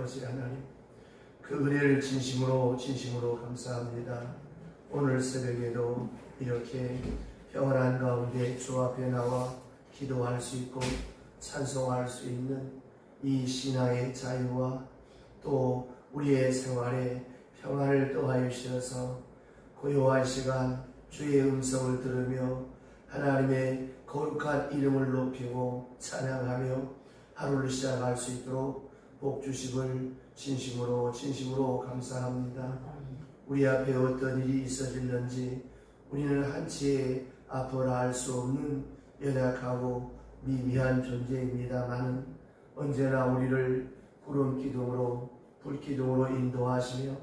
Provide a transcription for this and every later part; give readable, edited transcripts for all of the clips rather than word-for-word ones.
아버지 하나님, 그 은혜를 진심으로 감사합니다. 오늘 새벽에도 이렇게 평안한 가운데 주 앞에 나와 기도할 수 있고 찬송할 수 있는 이 신앙의 자유와 또 우리의 생활에 평안을 더하여 주셔서 고요한 시간 주의 음성을 들으며 하나님의 거룩한 이름을 높이고 찬양하며 하루를 시작할 수 있도록 복 주심을 진심으로 감사합니다. 우리 앞에 어떤 일이 있어질는지 우리는 한치의 앞으로 알 수 없는 연약하고 미미한 존재입니다만 언제나 우리를 구름 기둥으로 불 기둥으로 인도하시며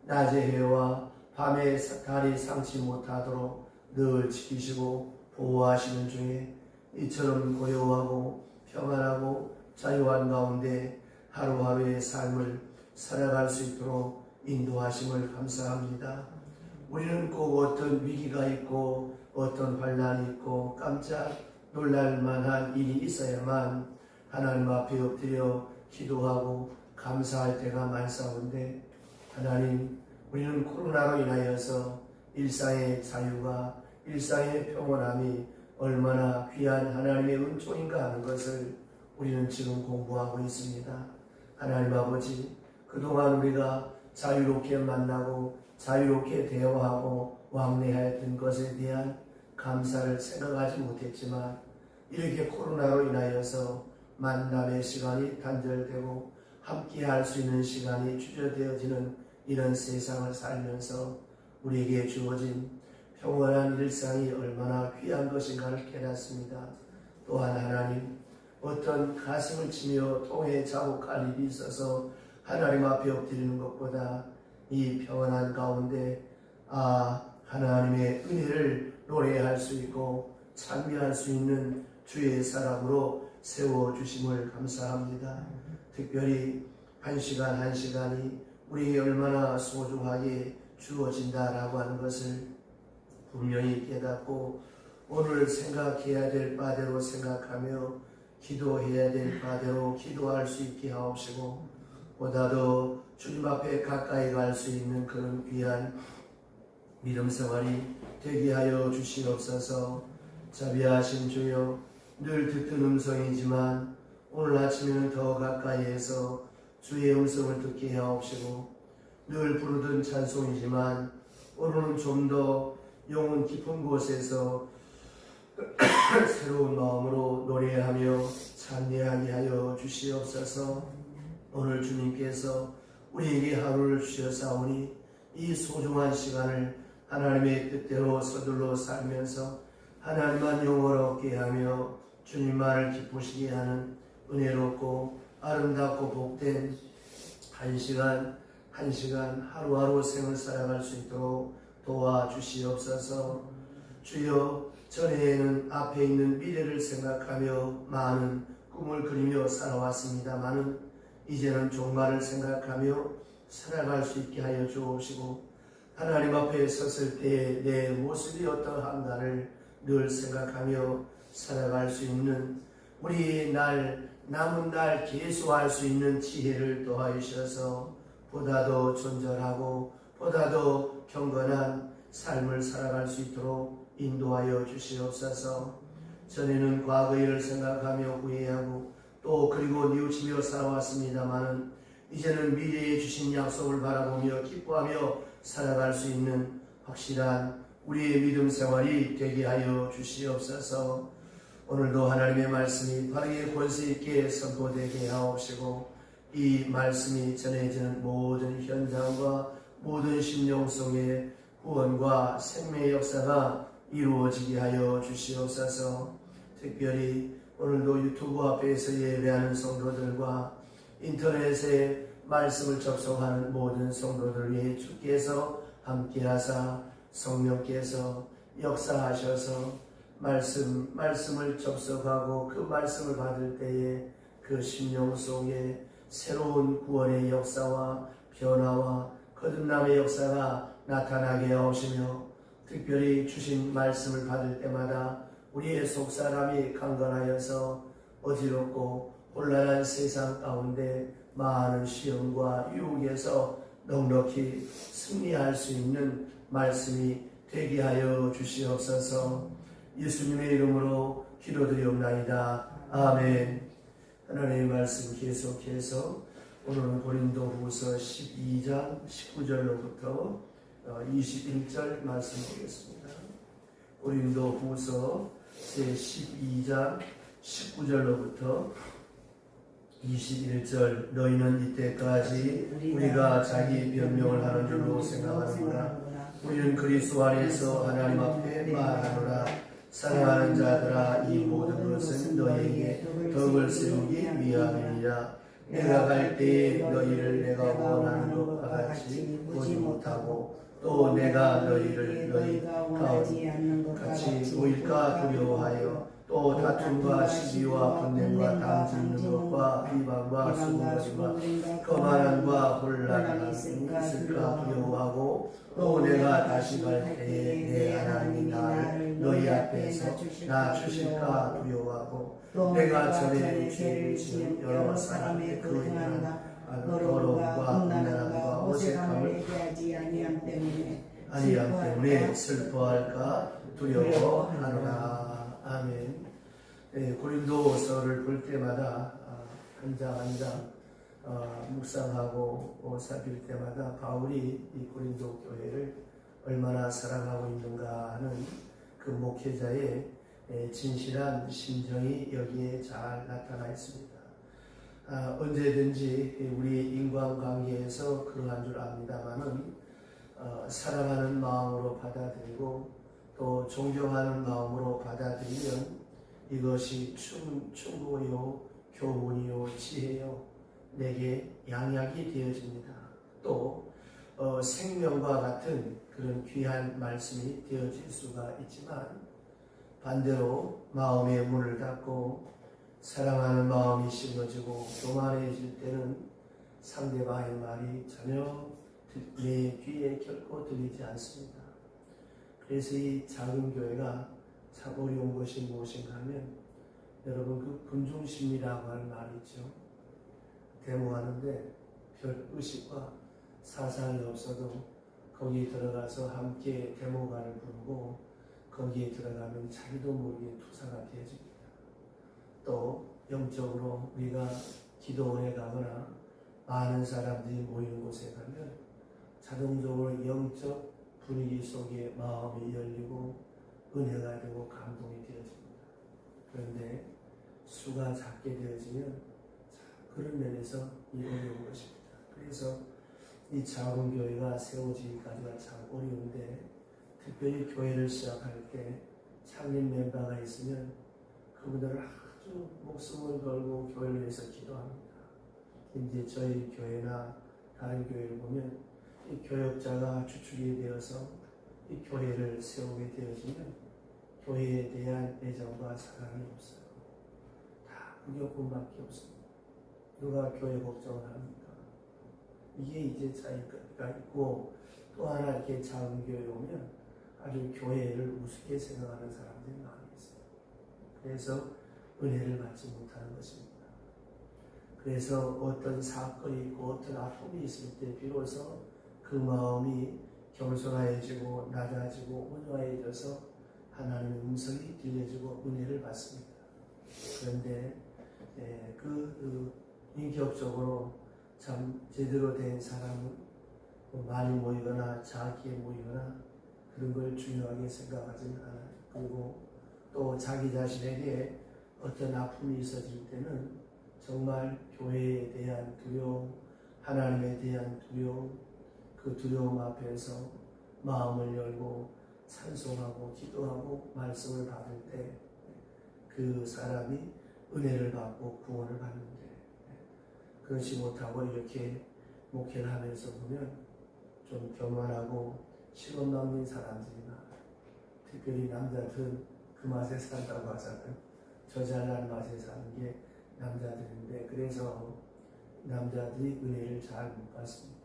낮의 해와 밤의 달이 상치 못하도록 늘 지키시고 보호하시는 중에 이처럼 고요하고 평안하고 자유한 가운데 하루하루의 삶을 살아갈 수 있도록 인도하심을 감사합니다. 우리는 꼭 어떤 위기가 있고 어떤 환난이 있고 깜짝 놀랄 만한 일이 있어야만 하나님 앞에 엎드려 기도하고 감사할 때가 많사온데, 하나님, 우리는 코로나로 인하여서 일상의 자유가, 일상의 평온함이 얼마나 귀한 하나님의 은총인가 하는 것을 우리는 지금 공부하고 있습니다. 하나님 아버지, 그동안 우리가 자유롭게 만나고 자유롭게 대화하고 왕래하였던 것에 대한 감사를 생각하지 못했지만 이렇게 코로나로 인하여서 만남의 시간이 단절되고 함께 할 수 있는 시간이 주저되어지는 이런 세상을 살면서 우리에게 주어진 평온한 일상이 얼마나 귀한 것인가를 깨닫습니다. 또한 하나님, 어떤 가슴을 치며 통에 자복할 일이 있어서 하나님 앞에 엎드리는 것보다 이 평안한 가운데 하나님의 은혜를 노래할 수 있고 찬미할 수 있는 주의 사람으로 세워주심을 감사합니다. 특별히 한 시간 한 시간이 우리에게 얼마나 소중하게 주어진다라고 하는 것을 분명히 깨닫고 오늘 생각해야 될 바대로 생각하며 기도해야 될 바대로 기도할 수 있게 하옵시고, 보다도 주님 앞에 가까이 갈 수 있는 그런 귀한 믿음 생활이 되게 하여 주시옵소서. 자비하신 주여, 늘 듣던 음성이지만 오늘 아침에는 더 가까이에서 주의 음성을 듣게 하옵시고, 늘 부르던 찬송이지만 오늘은 좀 더 영혼 깊은 곳에서 새로운 마음으로 노래하며 찬미하게 하여 주시옵소서. 오늘 주님께서 우리에게 하루를 주셨사오니 이 소중한 시간을 하나님의 뜻대로 서둘러 살면서 하나님만 영원롭게 하며 주님만을 기쁘시게 하는 은혜롭고 아름답고 복된 한 시간 한 시간 하루하루 생을 살아갈 수 있도록 도와주시옵소서. 주여, 전에는 앞에 있는 미래를 생각하며 많은 꿈을 그리며 살아왔습니다마는 이제는 종말을 생각하며 살아갈 수 있게 하여 주옵시고, 하나님 앞에 섰을 때의 내 모습이 어떠한가를 늘 생각하며 살아갈 수 있는 우리 남은 날 계수할 수 있는 지혜를 더하여 주셔서 보다 더 존전하고 보다 더 경건한 삶을 살아갈 수 있도록 인도하여 주시옵소서. 전에는 과거의 일을 생각하며 후회하고 또 그리고 뉘우치며 살아왔습니다마는 이제는 미래에 주신 약속을 바라보며 기뻐하며 살아갈 수 있는 확실한 우리의 믿음 생활이 되게 하여 주시옵소서. 오늘도 하나님의 말씀이 바르게 권세 있게 선포되게 하옵시고, 이 말씀이 전해지는 모든 현장과 모든 심령 속에 구원과 생명의 역사가 이루어지게 하여 주시옵소서. 특별히 오늘도 유튜브 앞에서 예배하는 성도들과 인터넷에 말씀을 접속하는 모든 성도들 위해 주께서 함께하사 성령께서 역사하셔서 말씀을 접속하고 그 말씀을 받을 때에 그 심령 속에 새로운 구원의 역사와 변화와 거듭남의 역사가 나타나게 하시며, 특별히 주신 말씀을 받을 때마다 우리의 속사람이 강건하여서 어지럽고 혼란한 세상 가운데 많은 시험과 유혹에서 넉넉히 승리할 수 있는 말씀이 되게 하여 주시옵소서. 예수님의 이름으로 기도드리옵나이다. 아멘. 하나님의 말씀 계속해서 오늘은 고린도후서 12장 19절로부터 21절 말씀 보겠습니다. 고린도후서 제12장 19절로부터 21절. 너희는 이때까지 우리가 자기 변명을 하는 줄로 생각하는구나. 우리는 그리스도 안에서 하나님 앞에 말하노라. 사랑하는 자들아, 이 모든 것은 너희에게 덕을 세우기 위함이니라. 내가 갈 때에 너희를 내가 원하는 것과 같이 보지 못하고 또 내가 너희를 너희 가운데 같이 보일까 두려워하여 또 다툼과 시기와 분쟁과 당짓는 것과 비방과 수군거림과 거만함과 혼란이 있을까 두려워하고 또 내가 다시 갈 때에 내 하나님이 나를 너희 앞에서 낮추실까 두려워하고 내가 전에 죄를 지은 여러 사람의 그 더러움과 음란함과 어색함을 아니함 때문에 슬퍼할까 두려워하노라. 아멘. 네, 고린도서를 볼 때마다 한 장 한 장 묵상하고 살필 때마다 바울이 이 고린도 교회를 얼마나 사랑하고 있는가 하는 그 목회자의 진실한 심정이 여기에 잘 나타나 있습니다. 언제든지 우리 인간관계에서 그러한 줄 압니다만은 사랑하는 마음으로 받아들이고 또 존경하는 마음으로 받아들이면 이것이 충고요, 교훈이요, 지혜요, 내게 양약이 되어집니다. 또 생명과 같은 그런 귀한 말씀이 되어질 수가 있지만 반대로 마음의 문을 닫고 사랑하는 마음이 심어지고 교만해질 때는 상대방의 말이 전혀 내 귀에 결코 들리지 않습니다. 그래서 이 작은 교회가 참 어려운 것이 무엇인가 하면 여러분 그 군중심이라고 하는 말이 있죠. 데모하는데 별 의식과 사상이 없어도 거기에 들어가서 함께 데모가를 부르고 거기에 들어가면 자기도 모르게 투사가 되어집니다. 또 영적으로 우리가 기도원에 가거나 많은 사람들이 모이는 곳에 가면 자동적으로 영적 분위기 속에 마음이 열리고 은혜가 되고 감동이 되어집니다. 그런데 수가 작게 되어지면 그런 면에서 이 어려운 것입니다. 그래서 이 작은 교회가 세워지기까지가 참 어려운데 특별히 교회를 시작할 때 창립 멤버가 있으면 그분들은 아주 목숨을 걸고 교회를 위해서 기도합니다. 이제 저희 교회나 다른 교회를 보면 이 교역자가 주축이 되어서 이 교회를 세우게 되어지면 교회에 대한 애정과 사랑이 없어요. 다 구격꾼밖에 없습니다. 누가 교회 걱정을 합니까? 이게 이제 차이가 있고 또 하나 이렇게 작은 교회에 오면 아주 교회를 우습게 생각하는 사람들이 많이 있어요. 그래서 은혜를 받지 못하는 것입니다. 그래서 어떤 사건이 있고 어떤 아픔이 있을 때 비로소 그 마음이 겸손해지고 낮아지고 온유해져서 하나님의 음성이 들려지고 은혜를 받습니다. 그런데 인격적으로 참 제대로 된 사람은 많이 모이거나 작게 모이거나 그런 걸 중요하게 생각하지는 않아요. 그리고 또 자기 자신에게 어떤 아픔이 있어질 때는 정말 교회에 대한 두려움, 하나님에 대한 두려움, 그 두려움 앞에서 마음을 열고 찬송하고 기도하고 말씀을 받을 때 그 사람이 은혜를 받고 구원을 받는데 그렇지 못하고 이렇게 목회를 하면서 보면 좀 교만하고 시험당한 사람들이 많아요. 특별히 남자들은 그 맛에 산다고 하잖아요. 저 잘난 맛에 사는 게 남자들인데 그래서 남자들이 은혜를 잘 못 받습니다.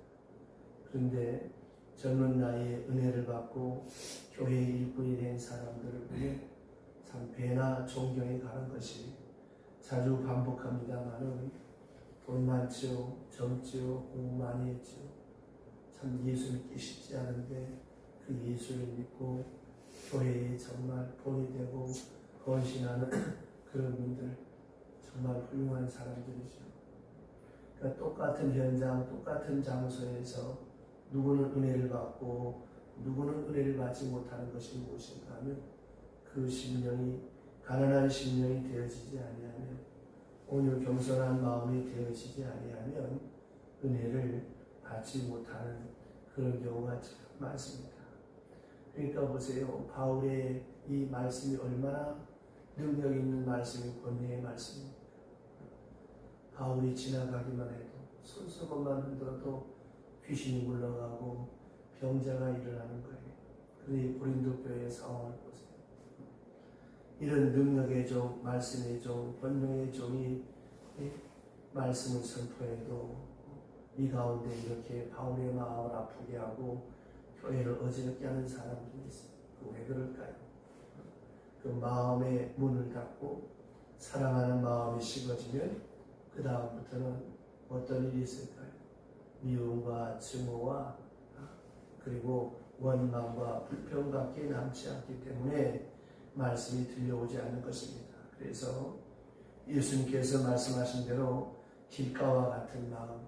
그런데 젊은 나이에 은혜를 받고 교회의 일꾼이 된 사람들을 보면 참 배나 존경이 가는 것이 자주 반복합니다만은 돈 많지요, 젊지요, 공부 많이 했지요. 참 예수 믿기 쉽지 않은데 그 예수를 믿고 교회에 정말 본이 되고 헌신하는 그런 분들 정말 훌륭한 사람들이죠. 그러니까 똑같은 현장, 똑같은 장소에서 누구는 은혜를 받고 누구는 은혜를 받지 못하는 것이 무엇인가 하면 그 심령이 가난한 심령이 되어지지 아니하면 오늘 겸손한 마음이 되어지지 아니하면 은혜를 받지 못하는 그런 경우가 참 많습니다. 그러니까 보세요. 바울의 이 말씀이 얼마나 능력 있는 말씀이 권위의 말씀입니다. 바울이 지나가기만 해도 손수건만 흔들어도 귀신이 물러가고 병자가 일어나는 거예요. 그런데 고린도 교회의 상황을 보세요. 이런 능력의 종, 말씀의 종, 권능의 종이 말씀을 선포해도 이 가운데 이렇게 바울의 마음을 아프게 하고 교회를 어지럽게 하는 사람들이 있어요. 왜 그럴까요? 그 마음의 문을 닫고 사랑하는 마음이 식어지면 그 다음부터는 어떤 일이 있을까요? 미움과 증오와 그리고 원망과 불평밖에 남지 않기 때문에 말씀이 들려오지 않는 것입니다. 그래서 예수님께서 말씀하신 대로 길가와 같은 마음,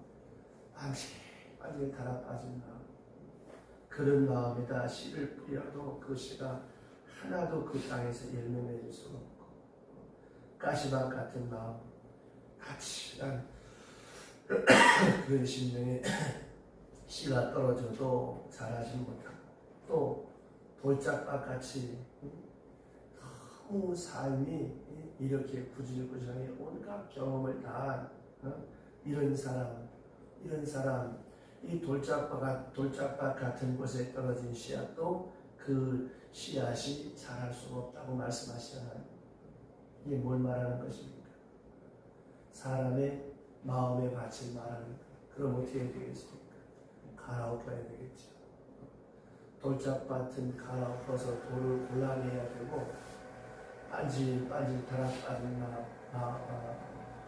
완전히 갈아빠진 마음, 그런 마음에다 씨를 뿌려도 그 씨가 하나도 그 땅에서 열매 맺을 수가 없고, 가시밭 같은 마음, 가치한 그런 심령에 씨가 떨어져도 자라지 못하고, 또 돌짝밭 같이 너무 삶이 이렇게 구질구질하게 온갖 경험을 다한 이런 사람, 이 돌짝밭 같은 곳에 떨어진 씨앗도 그 씨앗이 자랄 수가 없다고 말씀하시잖아요. 이게 뭘 말하는 것입니까? 사람의 마음에 바친 말하는 것. 그럼 어떻게 되겠습니까? 갈아엎어야 되겠죠. 돌짝밭은 갈아엎어서 돌을 골라내야 되고, 빤질빤질하게 빠진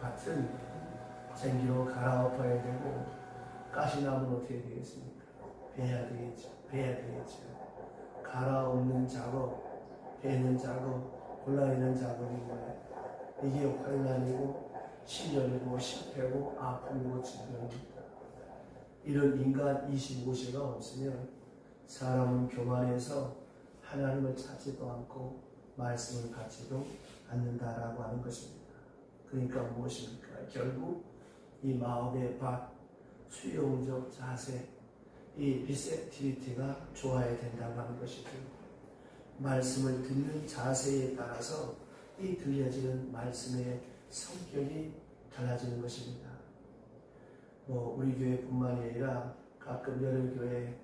밭은 쟁기로 갈아엎어야 되고, 가시나무는 어떻게 되겠습니까? 베야 되겠죠. 갈아엎는 작업, 베는 작업, 골라내는 작업이 뭐예요? 이게 환난이고 시련이고 실패고 아픔이고 질병입니다. 이런 인간 25세가 없으면 사람은 교만해서 하나님을 찾지도 않고 말씀을 받지도 않는다라고 하는 것입니다. 그러니까 무엇입니까? 결국 이 마음의 밭, 수용적 자세, 이 리셉티비티가 좋아야 된다고 하는 것이죠. 말씀을 듣는 자세에 따라서 이 들려지는 말씀의 성격이 달라지는 것입니다. 우리 교회뿐만이 아니라 가끔 여러 교회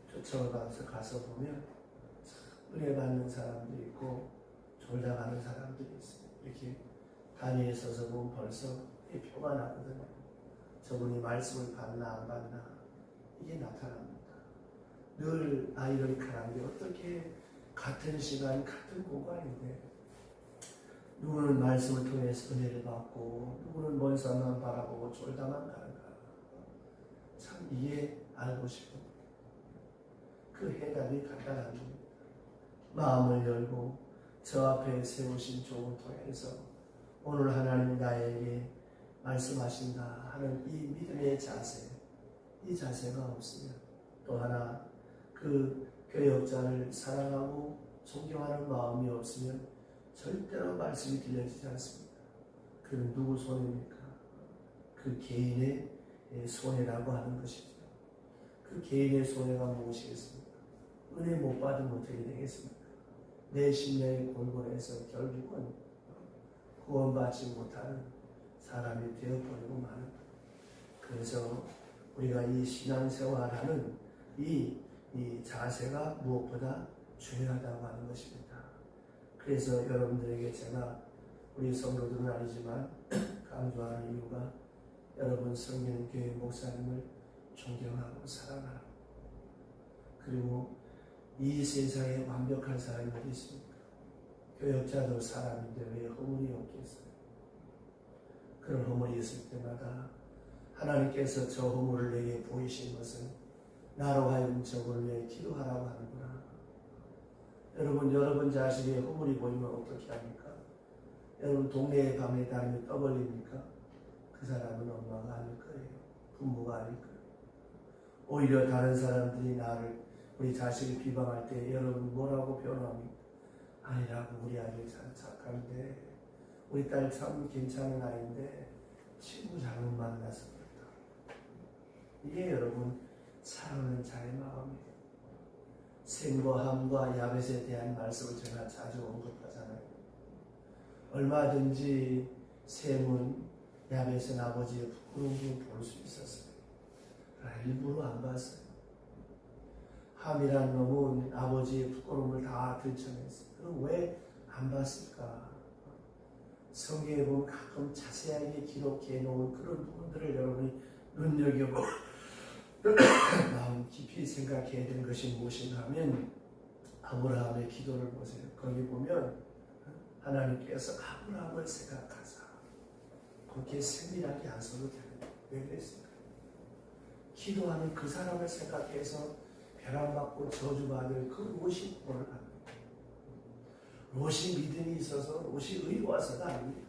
초청을 받아서 가서 보면 은혜 받는 사람들이 있고 졸다 가는 사람들이 있어요. 이렇게 단위에 서서 보면 벌써 이 표가 나거든요. 저분이 말씀을 받나 안 받나 이게 나타납니다. 늘 아이러니컬한 게 어떻게 같은 시간 같은 공간인데 누구는 말씀을 통해서 은혜를 받고 누구는 먼 산만 바라보고 졸다만 가는가. 참 이게 알고 싶은 그 해답이 간단합니다. 마음을 열고 저 앞에 세우신 종을 통해서 오늘 하나님 나에게 말씀하신다 하는 이 믿음의 자세, 이 자세가 없으면 또 하나 그 교역자를 사랑하고 존경하는 마음이 없으면 절대로 말씀이 들려지지 않습니다. 그는 누구 손해입니까? 그 개인의 손해라고 하는 것이죠. 그 개인의 손해가 무엇이겠습니까? 은혜 못 받으면 어떻게 되겠습니까? 내 심령이 골골해서 결국은 구원받지 못하는 사람이 되어버리고 마는 것. 그래서 우리가 이 신앙생활하는 이 자세가 무엇보다 중요하다고 하는 것입니다. 그래서 여러분들에게 제가 우리 성도들은 아니지만 강조하는 이유가 여러분 섬기는 교회 목사님을 존경하고 사랑하라. 그리고 이 세상에 완벽한 사람이 어디 있습니까? 교역자도 사람인데 왜 허물이 없겠어요? 그런 허물이 있을 때마다 하나님께서 저 허물을 내게 보이신 것은 나로 하여금 저걸 위해 기도하라고 하는구나. 여러분 자식의 허물이 보이면 어떻게 합니까? 여러분 동네에 밤에 다니면 떠벌립니까? 그 사람은 엄마가 아닐 거예요. 부모가 아닐 거예요. 오히려 다른 사람들이 우리 자식을 비방할 때 여러분 뭐라고 변호합니까? 아니라고, 우리 아들 참 착한데, 우리 딸 참 괜찮은 아이인데 친구 잘못 만나서 그렇다. 이게 여러분 사랑하는 자의 마음이에요. 셈과 함과 야벳에 대한 말씀을 제가 자주 언급하잖아요. 얼마든지 셈은 야벳은 아버지의 부끄러움을 볼 수 있었어요. 그러나 일부러 안 봤어요. 함이란 놈은 아버지의 부끄러움을 다 들춰냈어요. 그럼 왜 안 봤을까? 성경에 보면 가끔 자세하게 기록해 놓은 그런 부분들을 여러분이 눈여겨보고 마음 깊이 생각해야 되는 것이 무엇인가 하면 아브라함의 기도를 보세요. 거기 보면 하나님께서 아브라함을 생각하사, 그렇게 세밀하게 안 써도 되는데 왜 그랬을까? 기도하는 그 사람을 생각해서 벼랑받고 저주받을 그 롯이 복을 받는, 롯이 믿음이 있어서 롯이 의로워서가 아닙니다.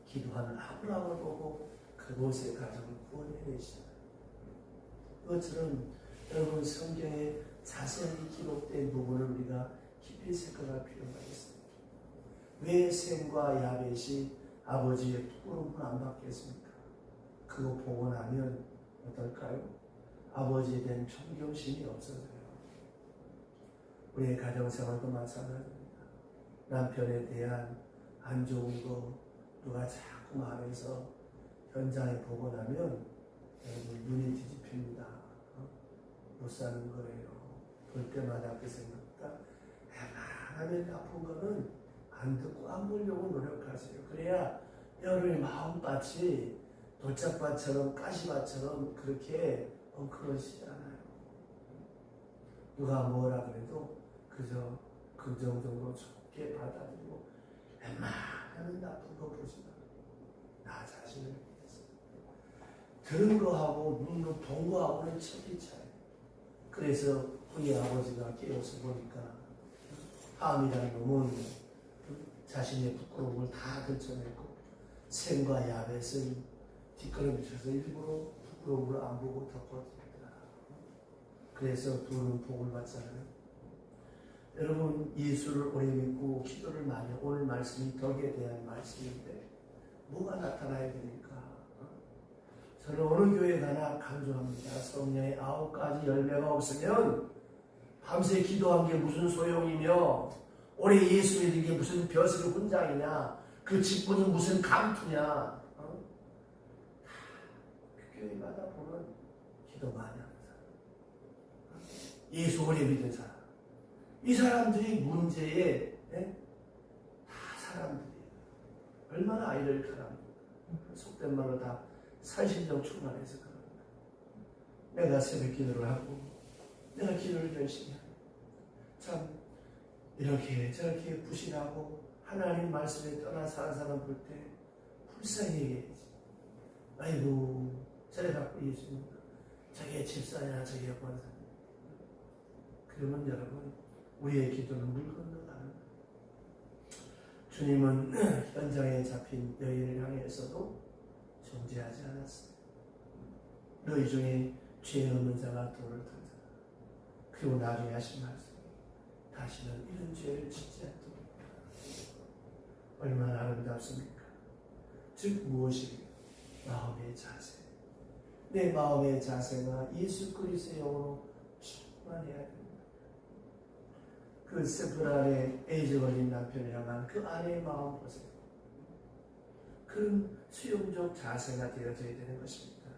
기도하는 아브라함을 보고 그 롯의 가정을 구원해내시잖아요. 그것처럼 여러분 성경에 자세히 기록된 부분을 우리가 깊이 생각할 필요가 있습니다. 왜 셈과 야벳이 아버지의 부끄러움을 안 받겠습니까? 그거 보고 나면 어떨까요? 아버지에 대한 존경심이 없어져요. 우리의 가정생활도 마찬가지입니다. 남편에 대한 안 좋은 거 누가 자꾸 말해서 현장에 보고 나면 여러분 눈이 뒤집힙니다. 못 사는 거예요. 볼 때마다 그 생각보다 웬만하면 나쁜 거는 안 듣고 안 보려고 노력하세요. 그래야 여러분의 마음밭이 돌짝밭처럼 가시밭처럼 그렇게 엉클어지지 않아요. 누가 뭐라 그래도 그저 긍정적으로 좋게 받아들이고 웬만하면 나쁜 거 보지 마. 나 자신을 위해서. 들은 거하고 눈으로 본 거하고는 천지 차이. 그래서 우리 아버지가 깨어서 보니까 함이라는 놈은 자신의 부끄러움을 다 들춰내고 셈과 야벳을 뒷걸음쳐서 일부러 부끄러움을 안 보고 덮어드립니다. 그래서 둘은 복을 받잖아요. 여러분 예수를 오래 믿고 기도를 많이, 오늘 말씀이 덕에 대한 말씀인데 뭐가 나타나야 됩니까? 저는 어느 교회 가나 강조합니다. 성령의 9가지 열매가 없으면 밤새 기도한 게 무슨 소용이며 오래 예수 믿은 게 무슨 벼슬 훈장이냐, 그 직분은 무슨 감투냐. 그 교회마다 보면 기도 많이 하는 사람, 예수 오래 믿은 사람, 이 사람들이 문제에 다 사람들이에요. 얼마나 아이를 가랍니까? 속된 말로 다 살신정 충만해서 그럽니다. 내가 새벽 기도를 하고 내가 기도를 열심히 하고 참 이렇게 저렇게 부실하고 하나님 말씀에 떠나 사는 사람 볼 때 불쌍히 얘기해야지. 아이고 저래 갖고 예수님 저게 집사냐 저게 권사냐. 그러면 여러분 우리의 기도는 물 건너가는 거예요. 주님은 현장에 잡힌 여인을 향해서도 정죄하지 않았어요. 너희 중에 죄 없는 자가 돌을 던져라. 그리고 나중에 하신 말씀, 다시는 이런 죄를 짓지 않도록. 얼마나 아름답습니까? 즉 무엇이에요? 마음의 자세. 내 마음의 자세가 예수 그리스도의 영으로 충만해야 됩니다. 그 세프라의 에이즈 걸린 남편을 향한 그 아내의 마음 보세요. 그런 수용적 자세가 되어져야 되는 것입니다.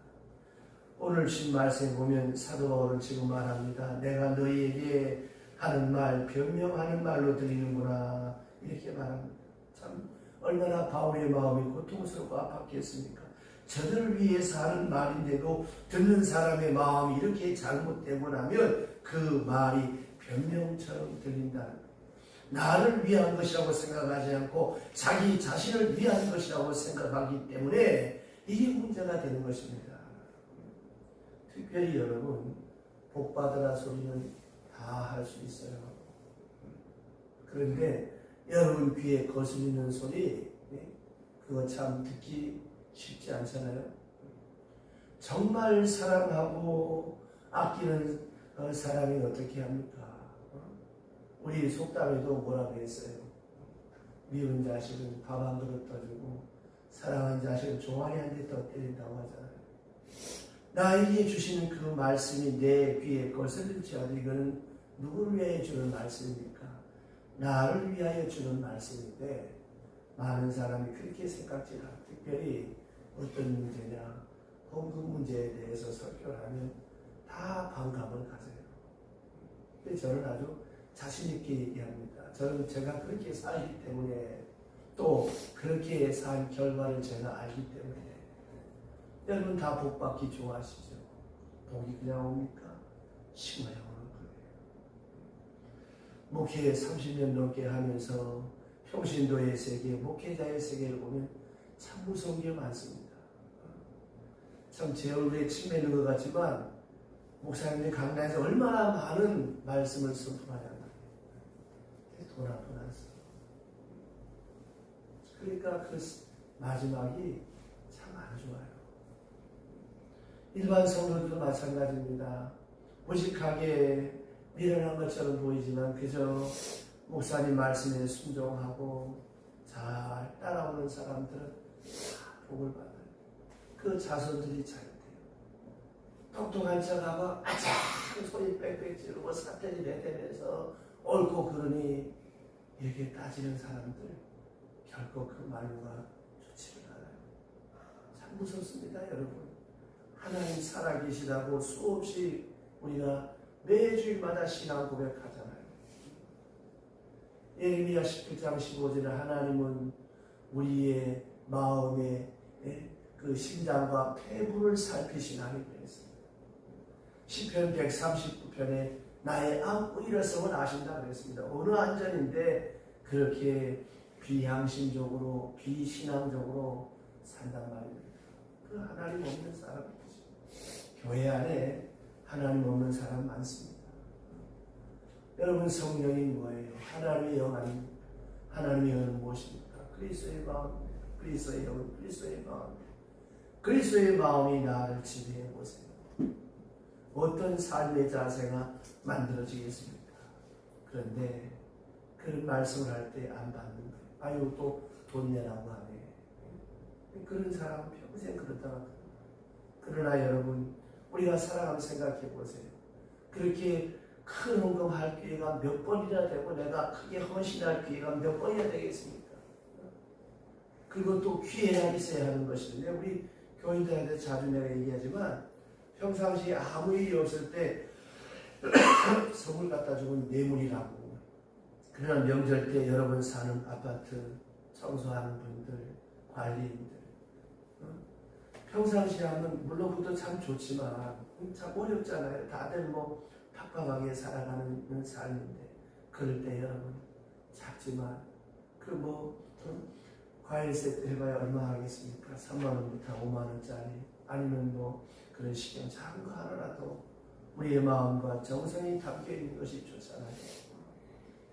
오늘 주신 말씀에 보면 사도 바울은 지금 말합니다. 내가 너희에게 하는 말, 변명하는 말로 들리는구나. 이렇게 말합니다. 참 얼마나 바울의 마음이 고통스럽고 아팠겠습니까? 저들을 위해서 하는 말인데도 듣는 사람의 마음이 이렇게 잘못되고 나면 그 말이 변명처럼 들린다는 거예요. 나를 위한 것이라고 생각하지 않고 자기 자신을 위한 것이라고 생각하기 때문에 이게 문제가 되는 것입니다. 특별히 여러분 복받으라 소리는 다 할 수 있어요. 그런데 여러분 귀에 거슬리는 소리 그거 참 듣기 쉽지 않잖아요. 정말 사랑하고 아끼는 사람이 어떻게 합니까? 우리 속담에도 뭐라고 했어요? 미운 자식은 밥 한 그릇 떠주고 사랑하는 자식은 종아리 한 대 더 때린다고 하잖아요. 나에게 주시는 그 말씀이 내 귀에 거슬릴지라도 이거는 누구를 위하여 주는 말씀입니까? 나를 위하여 주는 말씀인데 많은 사람이 그렇게 생각지 않아요. 특별히 어떤 문제냐 헌금 문제에 대해서 설교를 하면 다 반감을 가져요. 근데 저는 아주 자신 있게 얘기합니다. 저는 제가 그렇게 살기 때문에 또 그렇게 산 결과를 제가 알기 때문에 여러분 다 복 받기 좋아하시죠? 복이 그냥 옵니까? 심어야 오는 거예요. 목회 30년 넘게 하면서 평신도의 세계, 목회자의 세계를 보면 참 무서운 게 많습니다. 참 제 얼굴에 침 뱉는 것 같지만 목사님이 강단에서 얼마나 많은 말씀을 선포하냐면 돈 한 푼 안 써. 그러니까 그 마지막이 참 안 좋아요. 일반 성도들도 마찬가지입니다. 무식하게 미련한 것처럼 보이지만 그저 목사님 말씀에 순종하고 잘 따라오는 사람들은 다 복을 받아요. 그 자손들이 잘 돼요. 똑똑한 척하고 아차 소리 빽빽 지르고 사태지 내대면서 옳고 그러니 이렇게 따지는 사람들 결코 그 말과 좋지를 않아요. 참 무섭습니다, 여러분. 하나님 살아계시다고 수없이 우리가 매주일마다 신앙 고백하잖아요. 예레미야 17장 15절에 하나님은 우리의 마음의 그 심장과 폐부를 살피시나 그랬습니다. 시편 139편에 나의 안고 일어섬을 아신다 그랬습니다. 어느 안전인데 그렇게 비양심적으로 비신앙적으로 산단 말입니다. 그 하나님 없는 사람이죠. 교회 안에 하나님 없는 사람 많습니다. 여러분 성령이 뭐예요? 하나님의 영 아닙니까? 하나님의 영은 무엇입니까? 그리스도의 마음입니다. 그리스도의 영은 그리스도의 마음입니다. 그리스도의 마음이 나를 지배해 보세요. 어떤 삶의 자세가 만들어지겠습니까? 그런데 그런 말씀을 할 때 안 받는 거예요. 아유 또 돈 내라고 하네. 그런 사람은 평생 그렇다가 그러나 여러분 우리가 살아가면 생각해 보세요. 그렇게 큰 헌금할 기회가 몇 번이나 되고 내가 크게 헌신할 기회가 몇 번이나 되겠습니까? 그것도 기회가 있어야 하는 것인데 우리 교인들한테 자주 내가 얘기하지만 평상시에 아무 일이 없을 때 선물 갖다 주면 뇌물이라고. 그러나 명절 때 여러분 사는 아파트 청소하는 분들, 관리인들 평상시에 하면 물론 그것도 참 좋지만 참 어렵잖아요. 다들 뭐 팍팍하게 살아가는 삶인데 그럴 때 여러분 작지만 그 뭐 과일 세트 해봐야 얼마 하겠습니까? 3만원부터 5만원짜리 아니면 뭐 그런 식의 작은 거 하나라도 우리의 마음과 정성이 담겨있는 것이 좋잖아요.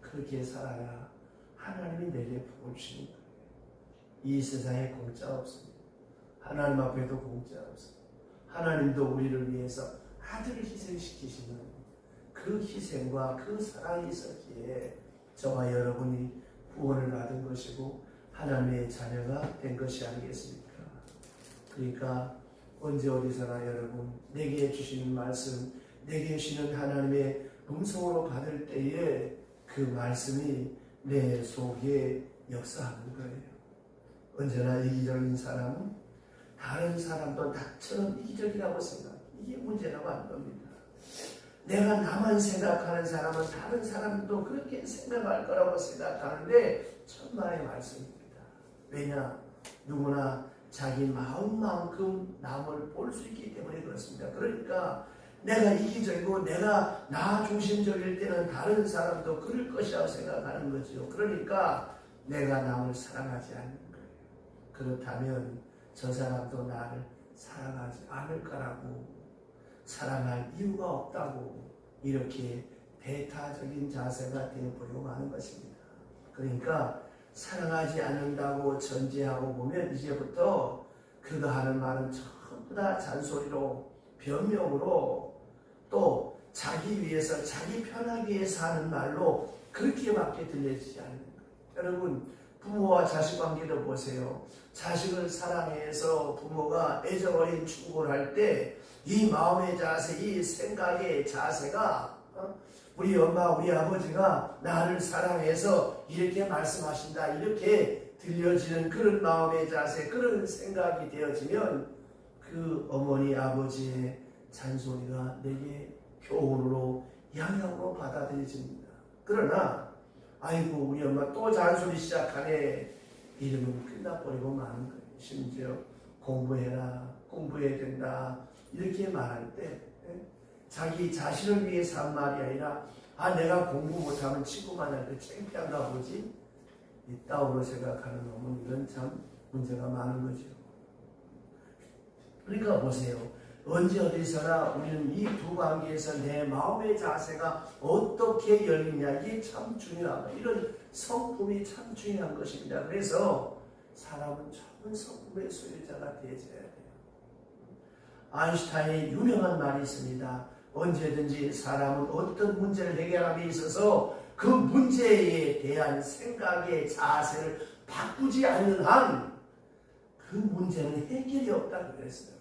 그렇게 살아야 하나님이 내게 복을 주시는 거예요. 이 세상에 공짜 없습니다. 하나님 앞에도 공짜 없습니다. 하나님도 우리를 위해서 아들을 희생시키시는 그 희생과 그 사랑이 있었기에 저와 여러분이 구원을 받은 것이고 하나님의 자녀가 된 것이 아니겠습니까? 그러니까 언제 어디서나 여러분 내게 주시는 말씀, 내게 주시는 하나님의 음성으로 받을 때에 그 말씀이 내 속에 역사하는 거예요. 언제나 이기적인 사람은 다른 사람도 나처럼 이기적이라고 생각해요. 이게 문제라고 하는 겁니다. 내가 나만 생각하는 사람은 다른 사람도 그렇게 생각할 거라고 생각하는데 천만의 말씀입니다. 왜냐? 누구나 자기 마음만큼 남을 볼 수 있기 때문에 그렇습니다. 그러니까 내가 이기적이고 내가 나 중심적일 때는 다른 사람도 그럴 것이라고 생각하는 거죠. 그러니까 내가 남을 사랑하지 않는 거예요. 그렇다면 저 사람도 나를 사랑하지 않을 거라고 사랑할 이유가 없다고 이렇게 배타적인 자세가 되어버리고 마는 것입니다. 그러니까 사랑하지 않는다고 전제하고 보면 이제부터 그가 하는 말은 전부 다 잔소리로 변명으로 또 자기 위해서 자기 편하기 위해서 하는 말로 그렇게밖에 들려지지 않는 거예요. 여러분 부모와 자식 관계도 보세요. 자식을 사랑해서 부모가 애정어린 충고를 할 때 이 마음의 자세, 이 생각의 자세가 우리 엄마, 우리 아버지가 나를 사랑해서 이렇게 말씀하신다 이렇게 들려지는 그런 마음의 자세, 그런 생각이 되어지면 그 어머니, 아버지의 잔소리가 내게 교훈으로, 양형으로 받아들여집니다. 그러나 아이고 우리 엄마 또 잔소리 시작하네 이러면 끝나버리고 마는 거예요. 심지어 공부해라, 공부해야 된다 이렇게 말할 때 자기 자신을 위해서 한 말이 아니라 내가 공부 못하면 친구만 할 때 창피한가 보지 이따오로 생각하는 놈은 이건 참 문제가 많은 거죠. 그러니까 보세요. 언제 어디서나 우리는 이 두 관계에서 내 마음의 자세가 어떻게 열리냐 이게 참 중요하다. 이런 성품이 참 중요한 것입니다. 그래서 사람은 좋은 성품의 소유자가 되어져야 돼요. 아인슈타인의 유명한 말이 있습니다. 언제든지 사람은 어떤 문제를 해결함에 있어서 그 문제에 대한 생각의 자세를 바꾸지 않는 한 그 문제는 해결이 없다고 그랬어요.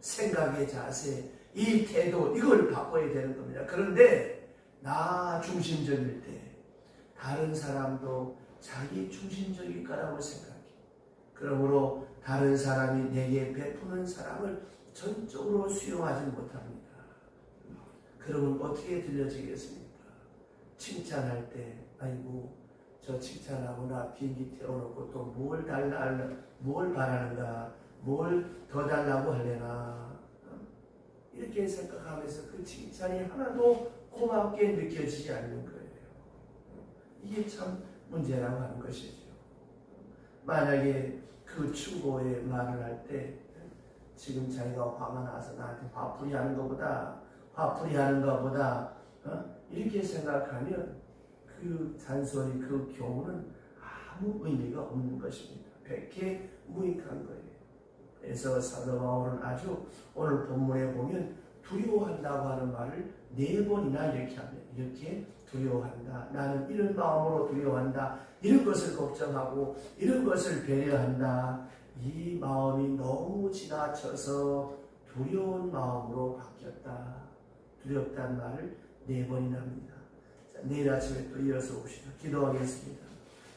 생각의 자세, 이 태도 이걸 바꿔야 되는 겁니다. 그런데 나 중심적일 때 다른 사람도 자기 중심적일 거라고 생각해. 그러므로 다른 사람이 내게 베푸는 사람을 전적으로 수용하지 못합니다. 그러면 어떻게 들려지겠습니까? 칭찬할 때 아이고 저 칭찬하고 나 비행기 태워놓고 또 뭘 바라는가, 뭘 더 달라고 하려나 이렇게 생각하면서 그 칭찬이 하나도 고맙게 느껴지지 않는 거예요. 이게 참 문제라고 하는 것이죠. 만약에 그 충고의 말을 할 때 지금 자기가 화가 나서 나한테 화풀이 하는 것보다 이렇게 생각하면 그 잔소리, 그 교훈은 아무 의미가 없는 것입니다. 백해 무익한 거예요. 그래서 사도 바울은 아주 오늘 본문에 보면 두려워한다고 하는 말을 4번이나 이렇게 합니다. 이렇게 두려워한다. 나는 이런 마음으로 두려워한다. 이런 것을 걱정하고 이런 것을 배려한다. 이 마음이 너무 지나쳐서 두려운 마음으로 바뀌었다. 두렵다는 말을 4번이나 합니다. 자, 내일 아침에 또 이어서 옵시다. 기도하겠습니다.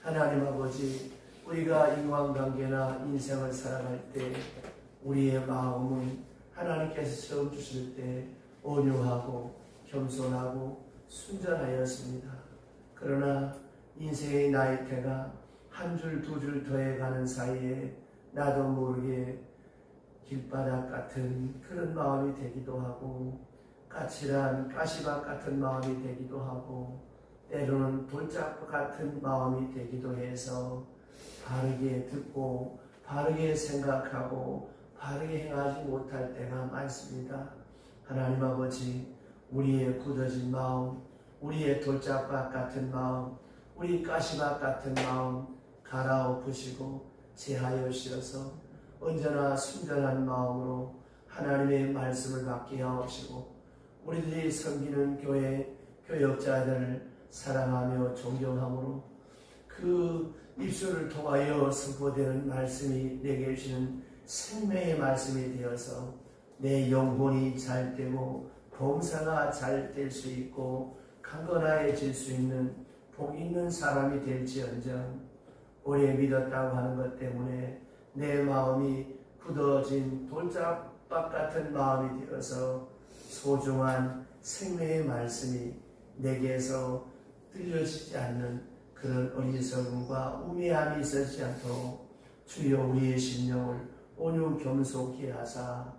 하나님 아버지, 우리가 인간관계나 인생을 살아갈 때 우리의 마음은 하나님께서 처음 주실 때 온유하고 겸손하고 순전하였습니다. 그러나 인생의 나이테가 한 줄 두 줄 더해가는 사이에 나도 모르게 길바닥 같은 그런 마음이 되기도 하고 까칠한 가시밭 같은 마음이 되기도 하고 때로는 돌짝 같은 마음이 되기도 해서 바르게 듣고 바르게 생각하고 바르게 행하지 못할 때가 많습니다. 하나님 아버지, 우리의 굳어진 마음, 우리의 돌짝밭 같은 마음, 우리 가시밭 같은 마음 갈아엎으시고 제하여 주셔서 언제나 순전한 마음으로 하나님의 말씀을 받게 하옵시고 우리들이 섬기는 교회 교역자들을 사랑하며 존경함으로 그 입술을 통하여 선포되는 말씀이 내게 주시는 생명의 말씀이 되어서 내 영혼이 잘 되고 범사가 잘 될 수 있고 강건해질 수 있는 복 있는 사람이 될지언정 오래 믿었다고 하는 것 때문에 내 마음이 굳어진 돌짝밭 같은 마음이 되어서 소중한 생명의 말씀이 내게서 들려지지 않는 그런 어리석음과 우매함이 있어지지 않도록 주여 우리의 심령을 온유 겸손케 하사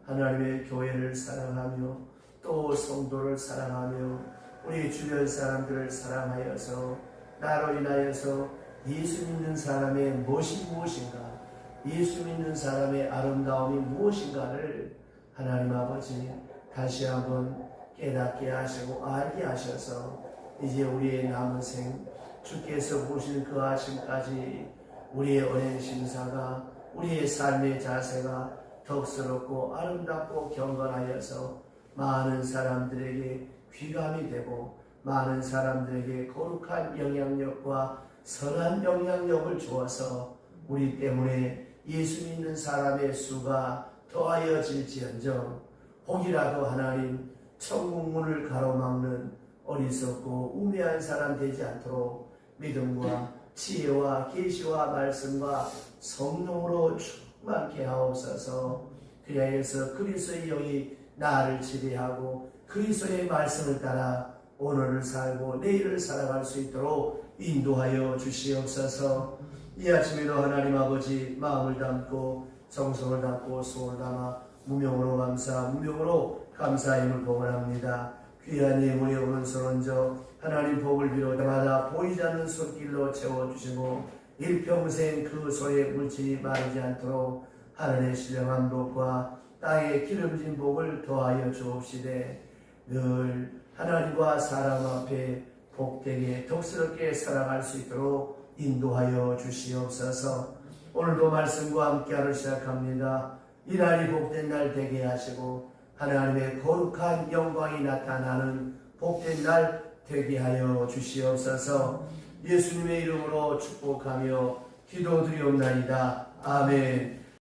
하나님의 교회를 사랑하며 또 성도를 사랑하며 우리 주변 사람들을 사랑하여서 나로 인하여서 예수 믿는 사람의 무엇이 무엇인가, 예수 믿는 사람의 아름다움이 무엇인가를 하나님 아버지 다시 한번 깨닫게 하시고 알게 하셔서 이제 우리의 남은 생 주께서 보시는 그 아침까지 우리의 언행 심사가 우리의 삶의 자세가 덕스럽고 아름답고 경건하여서 많은 사람들에게 귀감이 되고 많은 사람들에게 거룩한 영향력과 선한 영향력을 주어서 우리 때문에 예수 믿는 사람의 수가 더하여질지언정 혹이라도 하나님 천국 문을 가로막는 어리석고 우매한 사람 되지 않도록 믿음과 지혜와 계시와 말씀과 성령으로 충만케 하옵소서. 그리하여서 그리스도의 영이 나를 지배하고 그리스도의 말씀을 따라 오늘을 살고 내일을 살아갈 수 있도록 인도하여 주시옵소서. 이 아침에도 하나님 아버지 마음을 담고 정성을 담고 소원을 담아 무명으로 감사 무명으로 감사임을 봉헌합니다. 귀한 예물의 오른손 얹어 하나님 복을 빌어 때마다 보이지 않는 손길로 채워주시고 일평생 그 소의 물질이 마르지 않도록 하늘의 신령한 복과 땅의 기름진 복을 더하여 주옵시되 늘 하나님과 사람 앞에 복되게 덕스럽게 살아갈 수 있도록 인도하여 주시옵소서. 오늘도 말씀과 함께하를 시작합니다. 이 날이 복된 날 되게 하시고 하나님의 거룩한 영광이 나타나는 복된 날 되게 하여 주시옵소서. 예수님의 이름으로 축복하며 기도드리옵나이다. 아멘.